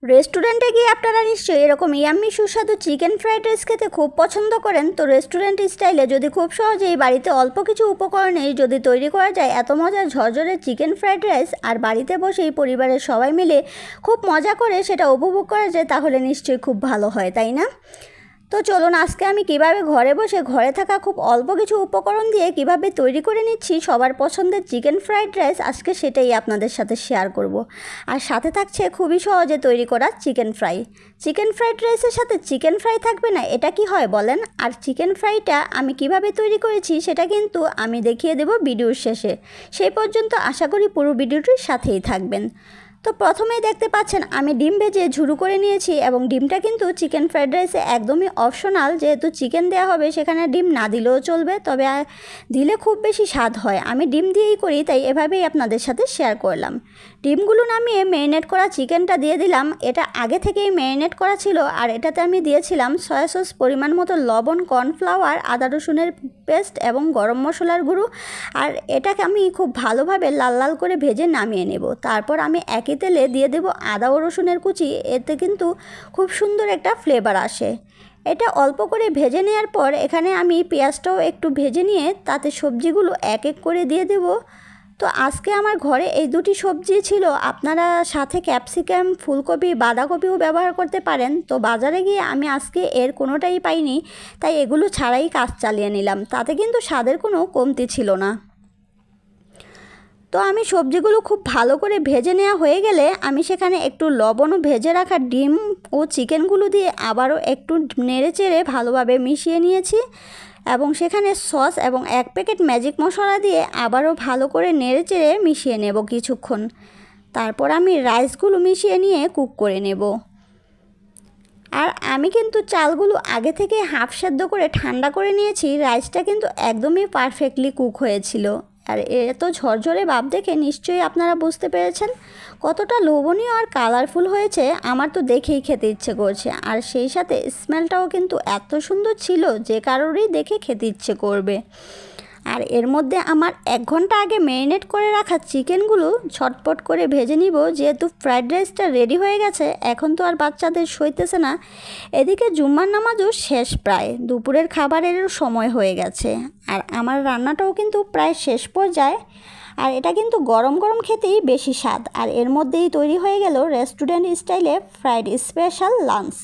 রেস্টুরেন্টে গিয়ে আপনারা নিশ্চয়ই এরকম ইয়াম্মি সুস্বাদু চিকেন ফ্রাইড রাইস খেতে খুব পছন্দ করেন। তো রেস্টুরেন্ট স্টাইলে যদি খুব সহজেই বাড়িতে অল্প কিছু উপকরণেই যদি তৈরি করা যায় এত মজার ঝরঝরে চিকেন ফ্রাইড রাইস, আর বাড়িতে বসেই পরিবারের সবাই মিলে খুব মজা করে সেটা উপভোগ করা যায়, তাহলে নিশ্চয়ই খুব ভালো হয়, তাই না? তো চলুন আজকে আমি কিভাবে ঘরে বসে ঘরে থাকা খুব অল্প কিছু উপকরণ দিয়ে কিভাবে তৈরি করে নিচ্ছি সবার পছন্দের চিকেন ফ্রাইড রাইস, আজকে সেটাই আপনাদের সাথে শেয়ার করব। আর সাথে থাকছে খুবই সহজে তৈরি করা চিকেন ফ্রাই। চিকেন ফ্রাইড রাইসের সাথে চিকেন ফ্রাই থাকবে না, এটা কি হয় বলেন? আর চিকেন ফ্রাইটা আমি কিভাবে তৈরি করেছি সেটা কিন্তু আমি দেখিয়ে দেব ভিডিওর শেষে। সেই পর্যন্ত আশা করি পুরো ভিডিওটির সাথেই থাকবেন। তো প্রথমেই দেখতে পাচ্ছেন আমি ডিম ভেজে ঝুরু করে নিয়েছি, এবং ডিমটা কিন্তু চিকেন ফ্রাইড রাইসে একদমই অপশনাল। যেহেতু চিকেন দেওয়া হবে সেখানে ডিম না দিলেও চলবে, তবে দিলে খুব বেশি স্বাদ হয়। আমি ডিম দিয়েই করি, তাই এভাবেই আপনাদের সাথে শেয়ার করলাম। ডিমগুলো নামিয়ে ম্যারিনেট করা চিকেনটা দিয়ে দিলাম। এটা আগে থেকেই ম্যারিনেট করা ছিল, আর এটাতে আমি দিয়েছিলাম সয়া সস, পরিমাণ মতো লবণ, কর্নফ্লাওয়ার, আদা রসুনের পেস্ট এবং গরম মশলার গুঁড়ো। আর এটাকে আমি খুব ভালোভাবে লাল লাল করে ভেজে নামিয়ে নেব। তারপর আমি একই তেলে দিয়ে দেব আদা ও রসুনের কুচি। এতে কিন্তু খুব সুন্দর একটা ফ্লেভার আসে। এটা অল্প করে ভেজে নেওয়ার পর এখানে আমি পেঁয়াজটাও একটু ভেজে নিয়ে তাতে সবজিগুলো এক এক করে দিয়ে দেব। তো আজকে আমার ঘরে এই দুটি সবজি ছিল, আপনারা সাথে ক্যাপসিকাম, ফুলকপি, বাঁধাকপিও ব্যবহার করতে পারেন। তো বাজারে গিয়ে আমি আজকে এর কোনোটাই পাইনি, তাই এগুলো ছাড়াই কাজ চালিয়ে নিলাম। তাতে কিন্তু স্বাদের কোনো কমতি ছিল না। তো আমি সবজিগুলো খুব ভালো করে ভেজে নেওয়া হয়ে গেলে আমি সেখানে একটু লবণ ও ভেজে রাখা ডিম ও চিকেনগুলো দিয়ে আবারও একটু নেড়ে চেড়ে ভালোভাবে মিশিয়ে নিয়েছি, এবং সেখানে সস এবং 1 প্যাকেট ম্যাজিক মশলা দিয়ে আবারও ভালো করে নেড়ে চেড়ে মিশিয়ে নেব কিছুক্ষণ। তারপর আমি রাইসগুলো মিশিয়ে নিয়ে কুক করে নেব। আর আমি কিন্তু চালগুলো আগে থেকে হাফ সেদ্ধ করে ঠান্ডা করে নিয়েছি। রাইসটা কিন্তু একদমই পারফেক্টলি কুক হয়েছিল। আর এত ঝরঝরে ভাব দেখে নিশ্চয়ই আপনারা বুঝতে পেরেছেন কতটা লোভনীয় আর কালারফুল হয়েছে। আমার তো দেখেই খেতে ইচ্ছে করছে, আর সেই সাথে স্মেলটাও কিন্তু এত সুন্দর ছিল যে কারোরই দেখে খেতে ইচ্ছে করবে। আর এর মধ্যে আমার 1 ঘন্টা আগে ম্যারিনেট করে রাখা চিকেনগুলো ঝটপট করে ভেজে নিব। যেহেতু ফ্রাইড রাইসটা রেডি হয়ে গেছে, এখন তো আর বাচ্চাদের সইতেছে না। এদিকে জুম্মার নামাজও শেষ, প্রায় দুপুরের খাবারেরও সময় হয়ে গেছে। আর আমার রান্নাটাও কিন্তু প্রায় শেষ পর্যায়ে। আর এটা কিন্তু গরম গরম খেতেই বেশি স্বাদ। আর এর মধ্যেই তৈরি হয়ে গেল রেস্টুরেন্ট স্টাইলে ফ্রাইড স্পেশাল লাঞ্চ।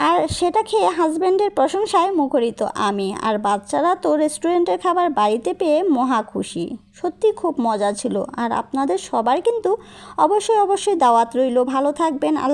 আর সেটা খেয়ে হাজব্যান্ডের প্রশংসায় মুখরিত আমি। আর বাচ্চারা তো রেস্টুরেন্টের খাবার বাড়িতে পেয়ে মহা খুশি। সত্যি খুব মজা ছিল। আর আপনাদের সবার কিন্তু অবশ্যই দাওয়াত রইল। ভালো থাকবেন।